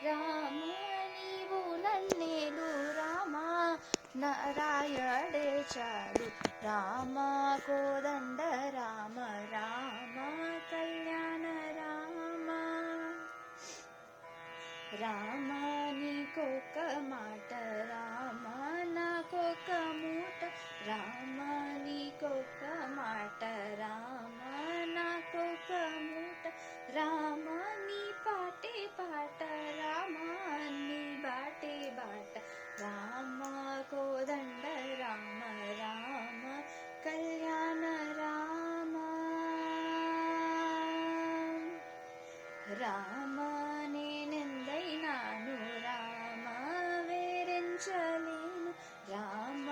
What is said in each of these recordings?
రామ నీవు నన్నేలు రామ నారాయణే చాలు రామ కోదండ రామ రామ కళ్యాణ రామ రామ నీకొక మాట రామ నాకొక మూట రామ నీకొక మాట రామ నాకొక మూట రామ నీ పాటే పాట రామ నీ బాటే బాట రామ కోదండ రామ రామ కళ్యాణ రామ రామ నేనెందైనాను రామ వేరెంచలేను రామ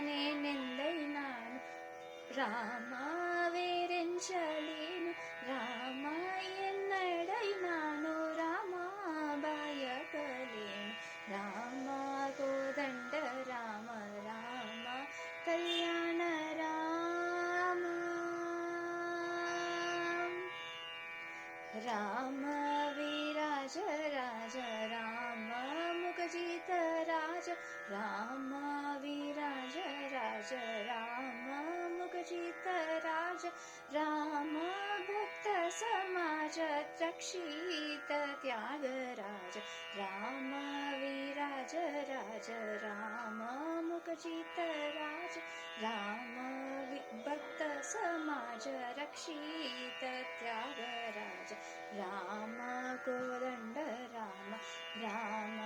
నేనెందైనాను రామ వేరెంచలేను రామ ఎన్నడైనాను రామ బయకలేను రామ కోదండ రామ రామ కళ్యాణ రామ రామ విరాజ రాజ రామ ముఖజిత రాజ రామ విరాజ రాజ రామ ముఖజిత రాజ రామ భక్త సమాజ రక్షిత త్యాగరాజ రామ విరాజ రాజ రామ ముఖజిత రాజ రామ భక్త సమాజ రక్షిత త్యాగరాజ రామ కోదండ రామ రామ